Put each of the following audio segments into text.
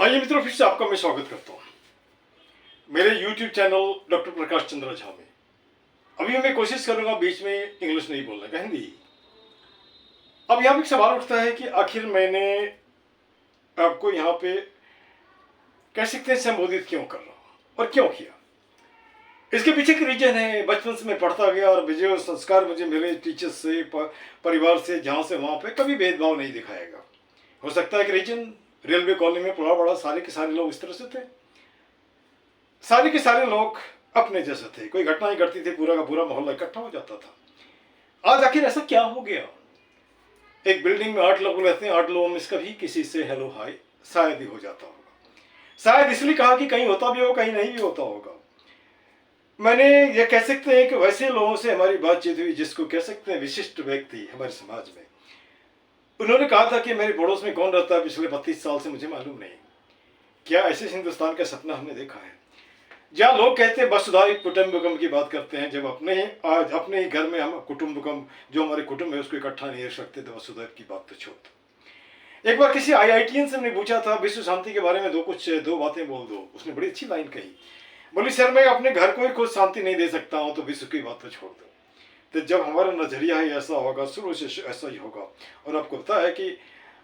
आइए मित्रों, फिर से आपका मैं स्वागत करता हूँ मेरे YouTube channel doctor Prakash Chandra Jha में। अभी मैं कोशिश करूंगा बीच में इंग्लिश नहीं बोलने का, हिंदी। अब यहाँ पे एक सवाल उठता है कि आखिर मैंने आपको यहाँ पे कह सकते हैं संबोधित क्यों कर रहा हूँ और क्यों किया। इसके पीछे की रीजन है, बचपन से मैं पढ़ता गया और जो संस्कार मुझे मिले टीचर्स से, परिवार से, जहाँ से वहाँ पे कभी भेदभाव नहीं दिखाएगा। हो सकता है कि रीजन रेलवे कॉलोनी में पड़ा बड़ा सारे के सारे लोग इस तरह से थे, सारे के सारे लोग अपने जैसे थे, कोई घटना ही घटती थी पूरा का पूरा मोहल्ला इकट्ठा हो जाता था। आज आखिर ऐसा क्या हो गया? एक बिल्डिंग में 8 लोग रहते हैं, 8 लोगों में से कभी किसी से हेलो हाय शायद ही हो जाता होगा। शायद इसलिए कहा कि कहीं होता भी हो कहीं नहीं भी होता होगा। मैंने ये कह सकते हैं कि वैसे लोगों से हमारी बातचीत हुई जिसको कह सकते हैं विशिष्ट व्यक्ति हमारे समाज में। उन्होंने कहा था कि मेरे पड़ोस में कौन रहता है पिछले 32 साल से मुझे मालूम नहीं। क्या ऐसे हिंदुस्तान का सपना हमने देखा है जहाँ लोग कहते हैं वसुधैव कुटुंबकम की बात करते हैं, जब आज अपने ही घर में हम कुटुंबकम, जो हमारे कुटुंब है उसको इकट्ठा नहीं रख सकते, तो वसुधैव की बात तो छोड़। एक बार किसी IITian से मैंने पूछा था विश्व शांति के बारे में दो बातें बोल दो। उसने बड़ी अच्छी लाइन कही, बोली सर मैं अपने घर को ही खुद शांति नहीं दे सकता हूँ तो विश्व की बात तो छोड़ दो। तो जब हमारा नजरिया ही ऐसा होगा, शुरू से ऐसा ही होगा। और आपको पता है कि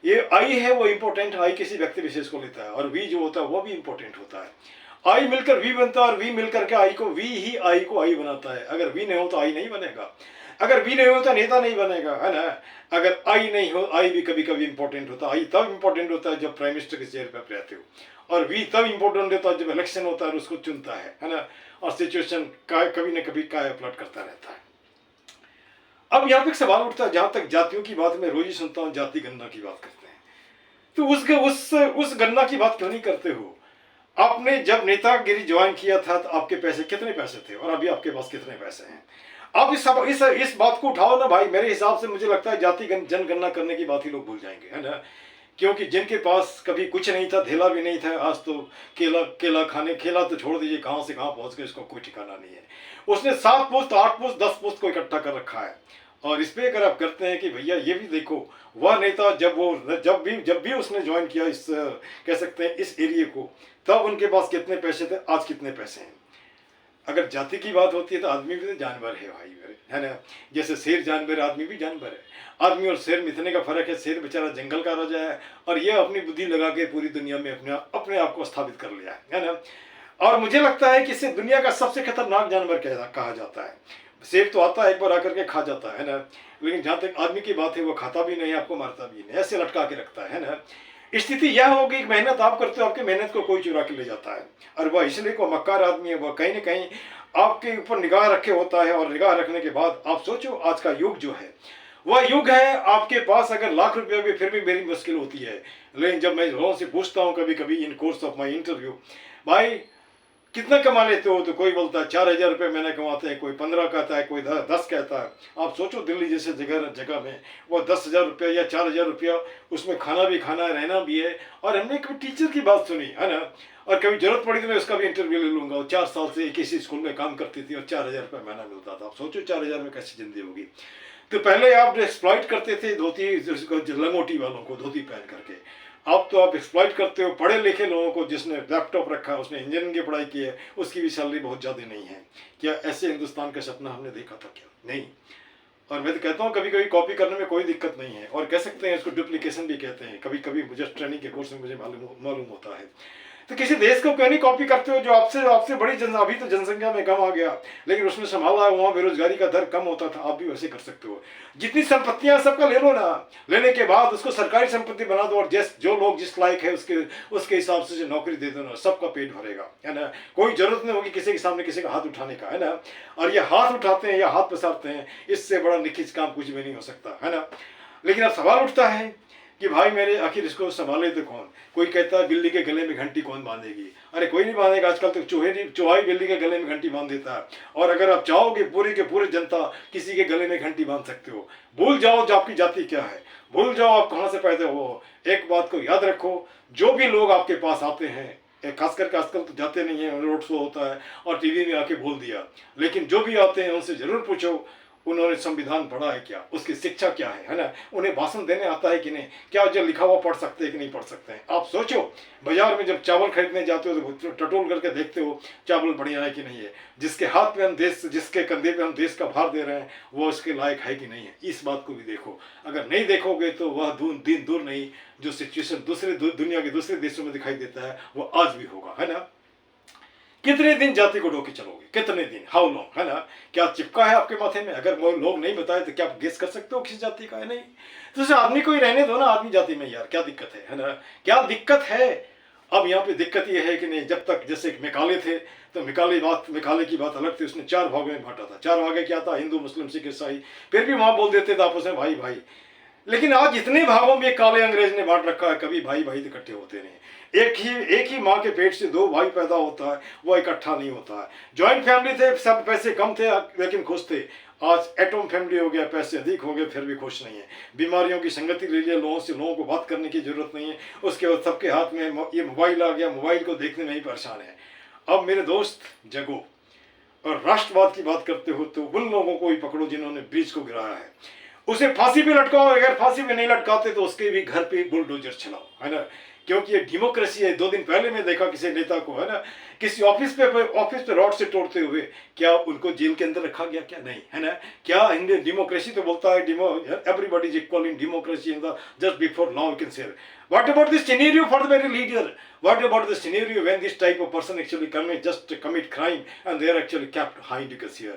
ये आई है वो इम्पोर्टेंट, आई किसी व्यक्ति विशेष को लेता है, और वी जो होता है वो भी इम्पोर्टेंट होता है। आई मिलकर वी बनता है और वी मिलकर के आई को, वी ही आई को आई बनाता है। अगर वी नहीं हो तो आई नहीं बनेगा, अगर वी नहीं हो तो नेता नहीं बनेगा, है ना। अगर आई नहीं हो, आई भी कभी कभी इंपॉर्टेंट होता है। आई तब इंपॉर्टेंट होता है जब प्राइम मिनिस्टर के चेयर पर रहते हो, और वी तब इंपॉर्टेंट होता है जब इलेक्शन होता है और उसको चुनता है ना। और सिचुएशन कभी ना कभी काय पलट करता रहता है। अब यहाँ पे एक सवाल उठता है, जहां तक जातियों की बात मैं रोज ही सुनता हूँ, जाति गणना की बात करते हैं, तो उस गणना की बात क्यों नहीं करते हो? आपने जब नेतागिरी ज्वाइन किया था तो आपके पैसे कितने पैसे थे और अभी आपके पास कितने पैसे हैं? आप इस बात को उठाओ ना भाई। मेरे हिसाब से मुझे लगता है जाति जनगणना करने की बात ही लोग भूल जाएंगे, है ना। क्योंकि जिनके पास कभी कुछ नहीं था, धेला भी नहीं था, आज तो केला खाने, खेला तो छोड़ दीजिए, कहाँ से कहाँ पहुंच गए इसको कोई ठिकाना नहीं है। उसने 7 पोस्ट 8 पोस्ट 10 पोस्ट को इकट्ठा कर रखा है। और इस पे अगर आप करते हैं कि भैया ये भी देखो, वह नेता जब भी उसने ज्वाइन किया इस कह सकते हैं इस एरिया को, तब उनके पास कितने पैसे थे, आज कितने पैसे हैं। अगर जाति की बात होती है तो आदमी भी तो जानवर है भाई मेरे, है ना। जैसे शेर जानवर है, आदमी भी जानवर है। आदमी और शेर में इतने का फर्क है, शेर बेचारा जंगल का राजा है और ये अपनी बुद्धि लगा के पूरी दुनिया में अपने आप को स्थापित कर लिया है ना। और मुझे लगता है कि इसे दुनिया का सबसे खतरनाक जानवर कहा जाता है। शेर तो आता है एक बार आकर के खा जाता है ना, लेकिन जहाँ तक आदमी की बात है वो खाता भी नहीं, आपको मारता भी नहीं, ऐसे लटका के रखता है ना। स्थिति यह होगी कि मेहनत आप करते हो, आपके मेहनत को कोई चुरा के ले जाता है, और वह इसलिए को मक्कार आदमी है, वह कहीं ना कहीं आपके ऊपर निगाह रखे होता है। और निगाह रखने के बाद आप सोचो, आज का युग जो है वह युग है, आपके पास अगर लाख रुपया भी फिर भी मेरी मुश्किल होती है। लेकिन जब मैं लोगों से पूछता हूँ कभी कभी इन कोर्स ऑफ माई इंटरव्यू, भाई कितना कमा लेते हो, तो कोई बोलता है 4000 रुपये महीने कमाते हैं, कोई 15 कहता है, कोई 10 कहता है। आप सोचो दिल्ली जैसे जगह में वो 10,000 रुपया या 4,000 रुपया, उसमें खाना भी खाना है, रहना भी है। और हमने कभी टीचर की बात सुनी, है ना, और कभी जरूरत पड़ी तो मैं उसका भी इंटरव्यू ले लूंगा। 4 साल से एक ही स्कूल में काम करती थी और 4,000 रुपये महीना मिलता था। आप सोचो 4,000 में कैसी जिंदगी होगी। तो पहले आप एक्सप्लॉइट करते थे धोती लंगोटी वालों को, धोती पहन करके। अब तो आप एक्सप्लॉइट करते हो पढ़े लिखे लोगों को, जिसने लैपटॉप रखा है, उसने इंजीनियरिंग की पढ़ाई की है, उसकी भी सैलरी बहुत ज़्यादा नहीं है। क्या ऐसे हिंदुस्तान का सपना हमने देखा था क्या? नहीं। और मैं तो कहता हूँ कभी कभी कॉपी करने में कोई दिक्कत नहीं है, और कह सकते हैं इसको डुप्लीकेशन भी कहते हैं। कभी कभी मुझे ट्रेनिंग के कोर्स में मुझे मालूम होता है। तो किसी देश को क्यों नहीं कॉपी करते हो जो आपसे बड़ी अभी तो जनसंख्या में कम आ गया, लेकिन उसने संभाला है, वहाँ बेरोजगारी का दर कम होता था। आप भी वैसे कर सकते हो। जितनी संपत्तियां सबका ले लो ना, लेने के बाद उसको सरकारी संपत्ति बना दो, और जो लोग जिस लायक है उसके हिसाब से जो नौकरी दे दो ना, सबका पेट भरेगा, है ना। कोई जरूरत नहीं होगी किसी के सामने किसी का हाथ उठाने का, है ना। और ये हाथ उठाते हैं या हाथ पसारते हैं, इससे बड़ा निखिच काम कुछ भी नहीं हो सकता, है ना। लेकिन अब सवाल उठता है कि भाई मेरे आखिर इसको संभाले तो कौन? कोई कहता है बिल्ली के गले में घंटी कौन बांधेगी? अरे कोई नहीं बांधेगा, आजकल तो चूहा बिल्ली के गले में घंटी बांध देता है। और अगर आप चाहोगे पूरे के पूरे जनता किसी के गले में घंटी बांध सकते हो। भूल जाओ जो आपकी जाति क्या है, भूल जाओ आप कहाँ से पैदा हो। एक बात को याद रखो, जो भी लोग आपके पास आते हैं, खास करके आजकल तो जाते नहीं है, रोड शो होता है और टीवी में आके बोल दिया, लेकिन जो भी आते हैं उनसे जरूर पूछो उन्होंने संविधान पढ़ा है क्या, उसकी शिक्षा क्या है ना, उन्हें भाषण देने आता है कि नहीं, क्या जो लिखा हुआ पढ़ सकते हैं कि नहीं पढ़ सकते हैं। आप सोचो, बाजार में जब चावल खरीदने जाते हो तो टटोल करके देखते हो चावल बढ़िया है कि नहीं है। जिसके हाथ में हम देश, जिसके कंधे पे हम देश का भार दे रहे हैं, वो उसके लायक है कि नहीं है, इस बात को भी देखो। अगर नहीं देखोगे तो वह दिन दूर नहीं जो सिचुएशन दूसरे दुनिया के दूसरे देशों में दिखाई देता है वो आज भी होगा, है ना। कितने दिन जाति को ढोके चलोगे, कितने दिन, हाउ लॉन्ग, है ना। क्या चिपका है आपके माथे में, अगर वो लोग नहीं बताए तो क्या आप गेस कर सकते हो किस जाति का है। नहीं तो उसे आदमी को ही रहने दो ना, आदमी जाति में, यार क्या दिक्कत है ना, क्या दिक्कत है। अब यहाँ पे दिक्कत ये है कि नहीं, जब तक जैसे मेकाले थे तो मेकाले की बात अलग थी, उसने 4 भागों में बांटा था। 4 भागे क्या था, हिंदू मुस्लिम सिख ईसाई, फिर भी वहां बोल देते थे आपस में भाई भाई। लेकिन आज इतने भागों में काले अंग्रेज ने बांट रखा है, कभी भाई भाई इकट्ठे होते नहीं। एक ही माँ के पेट से 2 भाई पैदा होता है, वो इकट्ठा नहीं होता है। ज्वाइंट फैमिली थे, सब पैसे कम थे लेकिन खुश थे। आज एटम फैमिली हो गया, पैसे अधिक हो गए फिर भी खुश नहीं है। बीमारियों की संगति ले लिया लोगों से, लोगों को बात करने की जरूरत नहीं है। उसके बाद सबके हाथ में ये मोबाइल आ गया, मोबाइल को देखने में ही परेशान है। अब मेरे दोस्त जगो, और राष्ट्रवाद की बात करते हो तो उन लोगों को ही पकड़ो जिन्होंने ब्रिज को गिराया है, उसे फांसी पे लटकाओ। अगर फांसी पे नहीं लटकाते तो उसके भी घर पे बुलडोजर चलाओ, है ना, क्योंकि ये डेमोक्रेसी है। 2 दिन पहले मैं देखा किसी नेता को, है ना, किसी ऑफिस पे रॉड से तोड़ते हुए, क्या उनको जेल के अंदर रखा गया, क्या नहीं, है ना। क्या इंडियन डेमोक्रेसी तो बोलता है everybody is equal in democracy in the just before law, you can say. What about this scenario for the very leader, what about the scenario when this type of person actually commit crime and they are actually kept hide, you can see.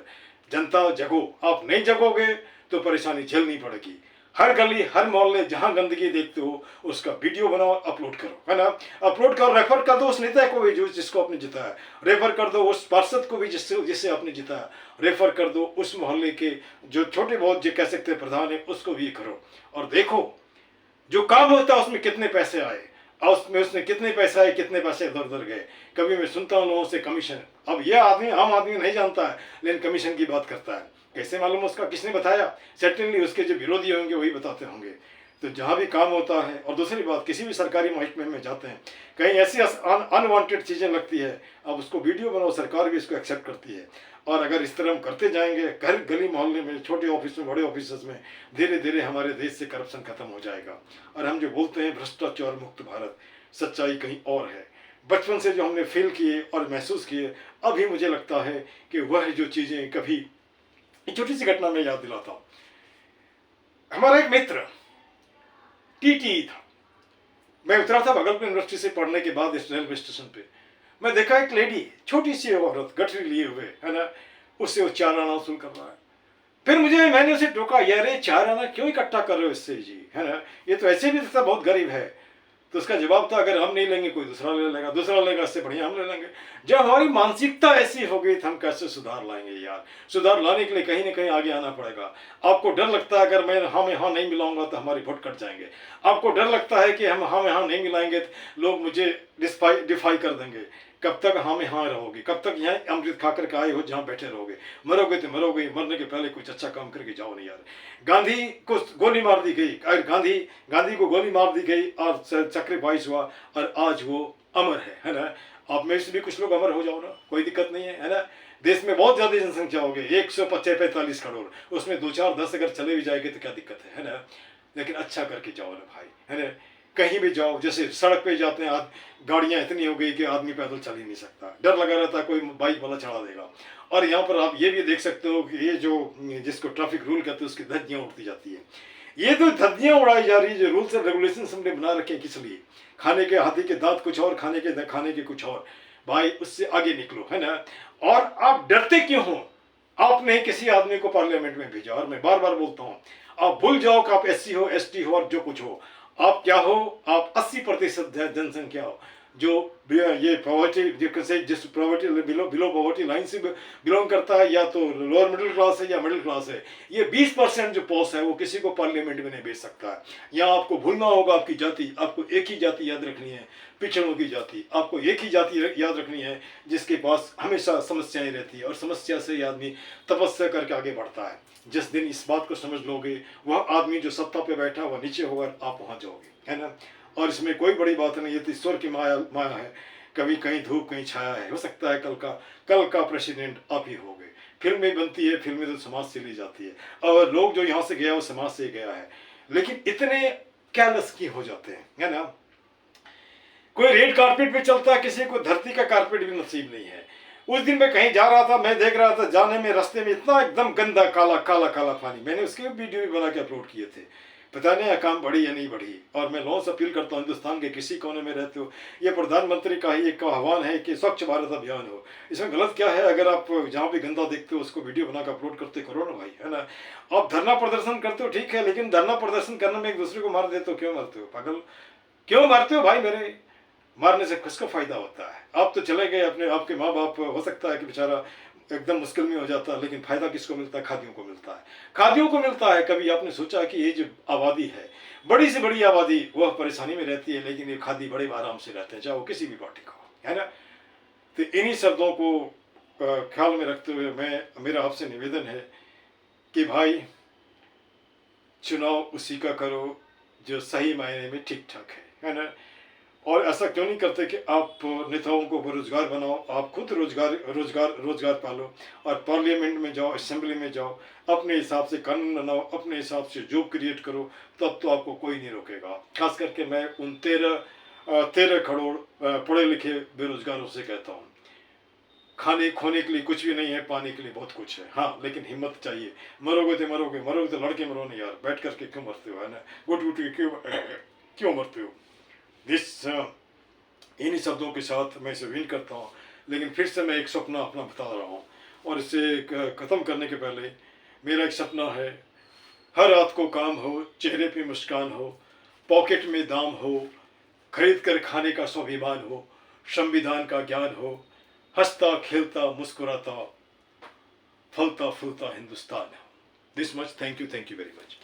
जनता जगो, आप नहीं जगोगे तो परेशानी झेलनी पड़ेगी। हर गली हर मोहल्ले जहां गंदगी देखते हो उसका वीडियो बनाओ, अपलोड करो, है ना। अपलोड करो, रेफर कर दो उस नेता को भी जिसको आपने जिताया, रेफर कर दो उस पार्षद को भी जिससे आपने जिताया, रेफर कर दो उस मोहल्ले के जो छोटे बहुत जो कह सकते हैं प्रधान है, उसको भी करो। और देखो जो काम होता है उसमें कितने पैसे आए, और उसमें कितने पैसे आए, कितने पैसे इधर उधर गए। कभी मैं सुनता हूँ लोगों से कमीशन, अब यह आदमी आम आदमी नहीं जानता है लेकिन कमीशन की बात करता है। कैसे मालूम उसका, किसने बताया, सर्टेनली उसके जो विरोधी होंगे वही बताते होंगे। तो जहाँ भी काम होता है, और दूसरी बात किसी भी सरकारी महकमे में जाते हैं, कहीं ऐसी अनवांटेड चीज़ें लगती है, अब उसको वीडियो बनाओ, सरकार भी इसको एक्सेप्ट करती है। और अगर इस तरह हम करते जाएंगे घर गली मोहल्ले में, छोटे ऑफिस में, बड़े ऑफिस में, धीरे धीरे हमारे देश से करप्शन खत्म हो जाएगा। और हम जो बोलते हैं भ्रष्टाचार मुक्त भारत, सच्चाई कहीं और है। बचपन से जो हमने फील किए और महसूस किए, अभी मुझे लगता है कि वह जो चीज़ें कभी, एक छोटी सी घटना में याद दिलाता हूँ। हमारा एक मित्र टीटी था, मैं उतरा था भागलपुर यूनिवर्सिटी से पढ़ने के बाद इस रेलवे स्टेशन पे, मैं देखा एक लेडी, छोटी सी औरत गठरी लिए हुए, है ना, उससे वो 4 आना वसूल कर रहा है। फिर मैंने उसे टोका, यार ये 4 आना क्यों इकट्ठा कर रहे हो इससे जी, है ना, ये तो ऐसे भी तो बहुत गरीब है। तो उसका जवाब था अगर हम नहीं लेंगे कोई दूसरा ले लेगा, दूसरा लेगा, इससे बढ़िया हम ले लेंगे। जब हमारी मानसिकता ऐसी हो गई तो हम कैसे सुधार लाएंगे यार। सुधार लाने के लिए कहीं ना कहीं आगे आना पड़ेगा। आपको डर लगता है अगर मैं हम यहाँ नहीं मिलाऊंगा तो हमारी वोट कट जाएंगे। आपको डर लगता है कि हम यहाँ नहीं मिलाएंगे तो लोग मुझे डिफाई कर देंगे। कब तक हम यहाँ रहोगे, कब तक यहाँ अमृत खा करके आए हो जहाँ बैठे रहोगे। मरोगे तो मरोगे, मरने के पहले कुछ अच्छा काम करके जाओ नहीं यार। गांधी को गोली मार दी गई, गांधी को गोली मार दी गई और सैक्रिफाइस हुआ और आज वो अमर है ना। आप में से भी कुछ लोग अमर हो जाओ ना, कोई दिक्कत नहीं है ना। देश में बहुत ज्यादा जनसंख्या हो गई, 145 करोड़, उसमें 2, 4, 10 अगर चले भी जाएंगे तो क्या दिक्कत है ना। लेकिन अच्छा करके जाओ ना भाई, है ना। कहीं भी जाओ, जैसे सड़क पे जाते हैं, गाड़ियां इतनी हो गई कि आदमी पैदल चल ही नहीं सकता, डर लगा रहता है कोई बाइक वाला चढ़ा देगा। और यहाँ पर आप ये भी देख सकते हो कि ये जो जिसको ट्रैफिक रूल कहते हैं उसकी धज्जियाँ उड़ती जाती है। ये तो धज्जियाँ उड़ाई जा रही है, जो रूल्स एंड रेगुलेशन हमने बना रखे हैं किस लिए, खाने के हाथी के दांत कुछ और, खाने के कुछ और। भाई उससे आगे निकलो, है ना। और आप डरते क्यों हो, आपने किसी आदमी को पार्लियामेंट में भेजा। और मैं बार बार बोलता हूँ, आप भूल जाओ कि आप SC हो, ST हो और जो कुछ हो, आप क्या हो, आप 80% जनसंख्या हो जो ये पॉवर्टी, जिस पॉवर्टी बिलो पॉवर्टी लाइन से बिलोंग करता है, या तो लोअर मिडिल क्लास है या मिडिल क्लास है। ये 20% जो पोस्ट है वो किसी को पार्लियामेंट में नहीं भेज सकता है। यहाँ आपको भूलना होगा आपकी जाति, आपको एक ही जाति याद रखनी है, पिछड़ों की जाति। आपको एक ही जाति याद रखनी है जिसके पास हमेशा समस्याएं रहती है, और समस्या से ये आदमी तपस्या करके आगे बढ़ता है। जिस दिन इस बात को समझ लोगे, वह आदमी जो सत्ता पे बैठा वह नीचे होगा, आप वहाँ जाओगे, है ना। और इसमें कोई बड़ी बात नहीं, ये तो ईश्वर की माया है। कभी कहीं धूप कहीं छाया है, हो सकता है कल का प्रेसिडेंट आप ही होगे, फिल्में बनती है, फिल्में तो समाज से ली जाती है और लोग जो यहाँ से गया वो समाज से गया है, लेकिन इतने कैलस की हो जाते हैं, है ना। कोई रेड कारपेट पे चलता है, किसी को धरती का कारपेट भी नसीब नहीं है। उस दिन मैं कहीं जा रहा था, मैं देख रहा था जाने में रास्ते में इतना एकदम गंदा काला काला काला पानी, मैंने उसके वीडियो भी बना के अपलोड किए थे। पता नहीं काम बढ़ी या नहीं बढ़ी। और मैं लोगों से अपील करता हूँ, हिंदुस्तान के किसी कोने में रहते हो, ये प्रधानमंत्री का ही एक आह्वान है कि स्वच्छ भारत अभियान हो। इसमें गलत क्या है? अगर आप जहाँ भी गंदा देखते हो उसको वीडियो बना कर अपलोड करते करो ना भाई, है ना। आप धरना प्रदर्शन करते हो ठीक है, लेकिन धरना प्रदर्शन करने में एक दूसरे को मार देते हो, क्यों मारते हो पागल? क्यों मारते हो भाई? मेरे मारने से किसको फायदा होता है? आप तो चले गए, अपने आपके माँ बाप हो सकता है कि बेचारा एकदम मुश्किल में हो जाता है, लेकिन फायदा किसको मिलता है? खादियों को मिलता है, खादियों को मिलता है। कभी आपने सोचा कि ये जो आबादी है, बड़ी से बड़ी आबादी, वह परेशानी में रहती है, लेकिन ये खादी बड़े आराम से रहते हैं, चाहे वो किसी भी पार्टी का हो, है ना। तो इन्हीं शब्दों को ख्याल में रखते हुए मेरा आपसे निवेदन है कि भाई चुनाव उसी का करो जो सही मायने में ठीक ठाक है ना। और ऐसा क्यों नहीं करते कि आप नेताओं को बेरोजगार बनाओ, आप खुद रोजगार पालो और पार्लियामेंट में जाओ, असेंबली में जाओ, अपने हिसाब से कानून बनाओ, अपने हिसाब से जॉब क्रिएट करो, तब तो आपको कोई नहीं रोकेगा। खास करके मैं उन 13 करोड़ पढ़े लिखे बेरोजगारों से कहता हूँ, खाने खोने के लिए कुछ भी नहीं है, पाने के लिए बहुत कुछ है, हाँ लेकिन हिम्मत चाहिए। मरोगे तो लड़के मरो नहीं यार, बैठ करके क्यों मरते हो, है ना। गुट गुट के क्यों मरते हो। इन्हीं शब्दों के साथ मैं इसे विन करता हूँ, लेकिन फिर से मैं एक सपना अपना बता रहा हूँ और इसे ख़त्म करने के पहले मेरा एक सपना है, हर रात को काम हो, चेहरे पे मुस्कान हो, पॉकेट में दाम हो, खरीद कर खाने का स्वाभिमान हो, संविधान का ज्ञान हो, हंसता खेलता मुस्कुराता फलता फूलता हिंदुस्तान हो। This much, thank you very much.